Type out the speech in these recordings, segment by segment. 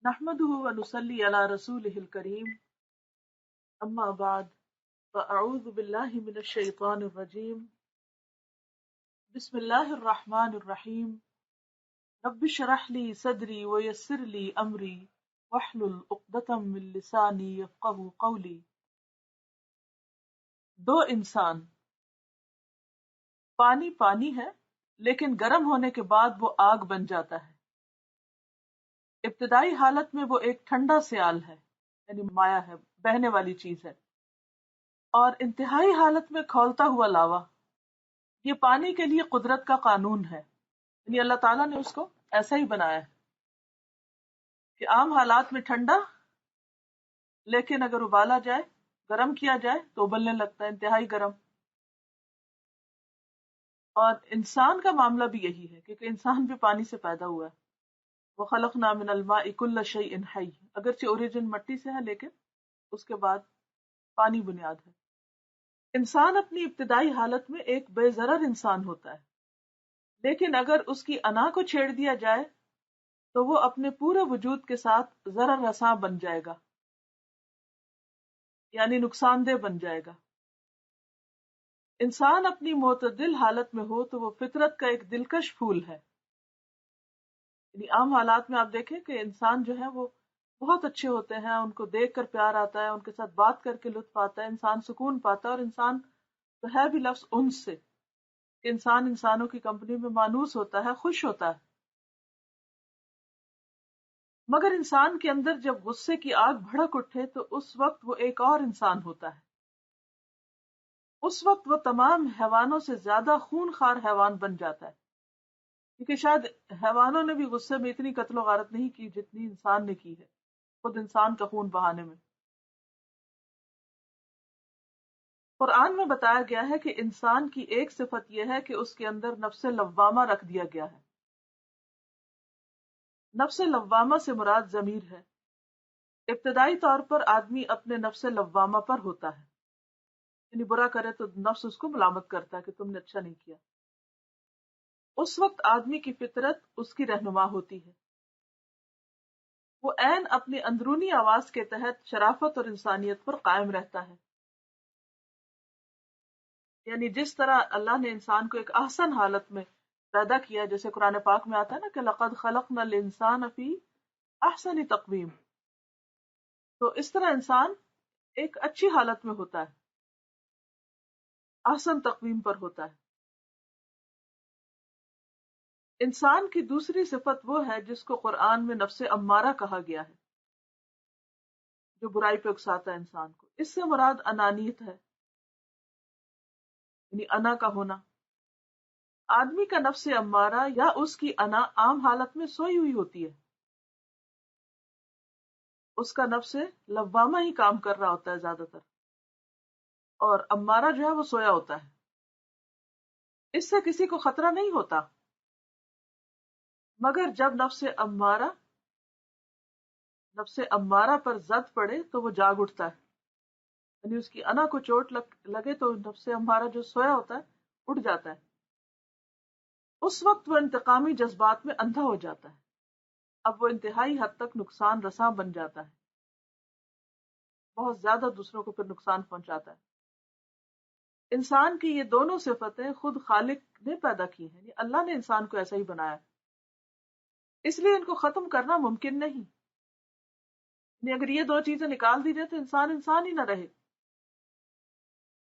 نحمده ونصلي على رسوله الكريم اما بعد فاعوذ بالله من الشيطان الرجيم بسم الله الرحمن الرحيم رب اشرح لي صدري ويسر لي امري واحلل عقدة من لساني يفقهوا قولي. دو انسان. پانی پانی ہے لیکن گرم ہونے کے بعد وہ آگ بن جاتا ہے. ابتدائی حالت میں وہ ایک ٹھنڈا سیال ہے، یعنی مایع ہے، بہنے والی چیز ہے، اور انتہائی حالت میں کھولتا ہوا لاوا. یہ پانی کے لیے قدرت کا قانون ہے، یعنی اللہ تعالیٰ نے اس کو ایسا ہی بنایا ہے کہ عام حالات میں ٹھنڈا، لیکن اگر ابالا جائے، گرم کیا جائے تو ابلنے لگتا ہے، انتہائی گرم. اور انسان کا معاملہ بھی یہی ہے، کیونکہ انسان بھی پانی سے پیدا ہوا ہے. وَخَلَقْنَا مِنَ الْمَاءِ كُلَّ شَيْءٍ حَيٍّ، اگرچہ اوریجن مٹی سے ہے لیکن اس کے بعد پانی بنیاد ہے. انسان اپنی ابتدائی حالت میں ایک بے ضرر انسان ہوتا ہے، لیکن اگر اس کی انا کو چھیڑ دیا جائے تو وہ اپنے پورے وجود کے ساتھ ضرر رساں بن جائے گا، یعنی نقصان دہ بن جائے گا. انسان اپنی معتدل حالت میں ہو تو وہ فطرت کا ایک دلکش پھول ہے. یعنی عام حالات میں آپ دیکھیں کہ انسان جو ہے وہ بہت اچھے ہوتے ہیں، ان کو دیکھ کر پیار آتا ہے، ان کے ساتھ بات کر کے لطف آتا ہے، انسان سکون پاتا ہے. اور انسان تو ہے بھی لفظ انس سے کہ انسان انسانوں کی کمپنی میں مانوس ہوتا ہے، خوش ہوتا ہے. مگر انسان کے اندر جب غصے کی آگ بھڑک اٹھے تو اس وقت وہ ایک اور انسان ہوتا ہے. اس وقت وہ تمام حیوانوں سے زیادہ خون خوار حیوان بن جاتا ہے، کیونکہ شاید حیوانوں نے بھی غصے میں اتنی قتل و غارت نہیں کی جتنی انسان نے کی ہے خود انسان کا خون بہانے میں. قرآن میں بتایا گیا ہے کہ انسان کی ایک صفت یہ ہے کہ اس کے اندر نفس لوامہ رکھ دیا گیا ہے. نفس لوامہ سے مراد ضمیر ہے. ابتدائی طور پر آدمی اپنے نفس لوامہ پر ہوتا ہے، یعنی برا کرے تو نفس اس کو ملامت کرتا ہے کہ تم نے اچھا نہیں کیا. اس وقت آدمی کی فطرت اس کی رہنما ہوتی ہے. وہ عین اپنی اندرونی آواز کے تحت شرافت اور انسانیت پر قائم رہتا ہے. یعنی جس طرح اللہ نے انسان کو ایک احسن حالت میں پیدا کیا، جیسے قرآن پاک میں آتا ہے نا کہ لَقَدْ خَلَقْنَا الْإِنسَانَ فِي أَحْسَنِ تَقْوِيمٍ، تو اس طرح انسان ایک اچھی حالت میں ہوتا ہے، احسن تقویم پر ہوتا ہے. انسان کی دوسری صفت وہ ہے جس کو قرآن میں نفس امارہ کہا گیا ہے، جو برائی پہ اکساتا ہے انسان کو. اس سے مراد انانیت ہے، یعنی انا کا ہونا. آدمی کا نفس امارہ یا اس کی انا عام حالت میں سوئی ہوئی ہوتی ہے، اس کا نفس لوامہ ہی کام کر رہا ہوتا ہے زیادہ تر، اور امارہ جو ہے وہ سویا ہوتا ہے. اس سے کسی کو خطرہ نہیں ہوتا، مگر جب نفس امارہ پر زد پڑے تو وہ جاگ اٹھتا ہے، یعنی اس کی انا کو چوٹ لگے تو نفس امارہ جو سویا ہوتا ہے اٹھ جاتا ہے. اس وقت وہ انتقامی جذبات میں اندھا ہو جاتا ہے. اب وہ انتہائی حد تک نقصان رساں بن جاتا ہے، بہت زیادہ دوسروں کو پھر نقصان پہنچاتا ہے. انسان کی یہ دونوں صفتیں خود خالق نے پیدا کی ہیں، یعنی اللہ نے انسان کو ایسا ہی بنایا، اس لیے ان کو ختم کرنا ممکن نہیں. یعنی اگر یہ دو چیزیں نکال دی جائے تو انسان انسان ہی نہ رہے.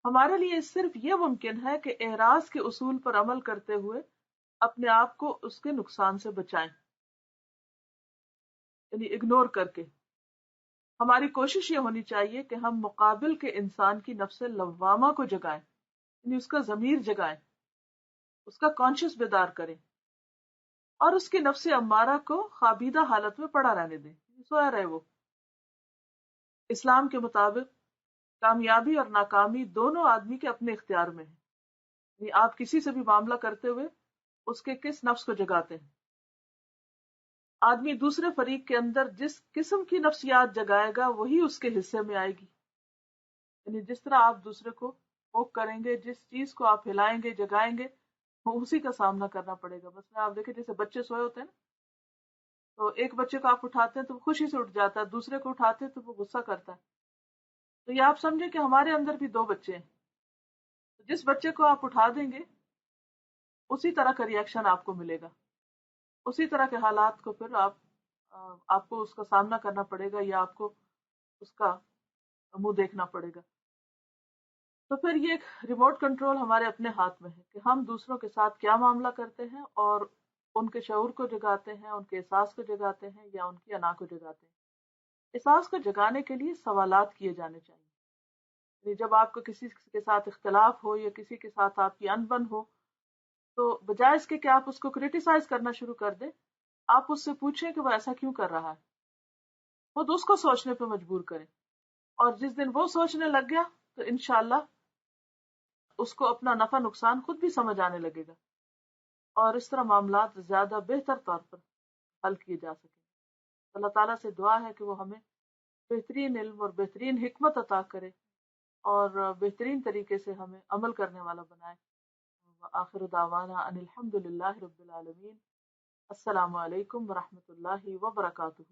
ہمارے لیے صرف یہ ممکن ہے کہ اعراض کے اصول پر عمل کرتے ہوئے اپنے آپ کو اس کے نقصان سے بچائیں، یعنی اگنور کر کے. ہماری کوشش یہ ہونی چاہیے کہ ہم مقابل کے انسان کی نفس لوامہ کو جگائیں، یعنی اس کا ضمیر جگائیں، اس کا کانشیس بیدار کریں، اور اس کی نفس امارہ کو خوابیدہ حالت میں پڑا رہنے دیں، سویا رہے وہ. اسلام کے مطابق کامیابی اور ناکامی دونوں آدمی کے اپنے اختیار میں ہیں. یعنی آپ کسی سے بھی معاملہ کرتے ہوئے اس کے کس نفس کو جگاتے ہیں. آدمی دوسرے فریق کے اندر جس قسم کی نفسیات جگائے گا وہی اس کے حصے میں آئے گی. یعنی جس طرح آپ دوسرے کو پوک کریں گے، جس چیز کو آپ ہلائیں گے، جگائیں گے، وہ اسی کا سامنا کرنا پڑے گا. بس میں آپ دیکھیں جیسے بچے سوئے ہوتے ہیں نا، تو ایک بچے کو آپ اٹھاتے ہیں تو وہ خوشی سے اٹھ جاتا ہے، دوسرے کو اٹھاتے ہیں تو وہ غصہ کرتا ہے. تو یہ آپ سمجھیں کہ ہمارے اندر بھی دو بچے ہیں. جس بچے کو آپ اٹھا دیں گے اسی طرح کا ریئیکشن آپ کو ملے گا، اسی طرح کے حالات کو پھر آپ کو اس کا سامنا کرنا پڑے گا یا آپ کو اس کا منہ دیکھنا پڑے گا. تو پھر یہ ایک ریموٹ کنٹرول ہمارے اپنے ہاتھ میں ہے کہ ہم دوسروں کے ساتھ کیا معاملہ کرتے ہیں اور ان کے شعور کو جگاتے ہیں، ان کے احساس کو جگاتے ہیں یا ان کی انا کو جگاتے ہیں. احساس کو جگانے کے لیے سوالات کیے جانے چاہیے. یعنی جب آپ کو کسی کے ساتھ اختلاف ہو یا کسی کے ساتھ آپ کی انبن ہو تو بجائے اس کے کہ آپ اس کو کریٹیسائز کرنا شروع کر دیں، آپ اس سے پوچھیں کہ وہ ایسا کیوں کر رہا ہے. خود اس کو سوچنے پہ مجبور کریں، اور جس دن وہ سوچنے لگ گیا تو انشاءاللہ اس کو اپنا نفع نقصان خود بھی سمجھ آنے لگے گا، اور اس طرح معاملات زیادہ بہتر طور پر حل کیے جا سکیں. اللہ تعالیٰ سے دعا ہے کہ وہ ہمیں بہترین علم اور بہترین حکمت عطا کرے اور بہترین طریقے سے ہمیں عمل کرنے والا بنائے. وآخر دعوانا ان الحمد للہ رب العالمین. السلام علیکم ورحمۃ اللہ وبرکاتہ.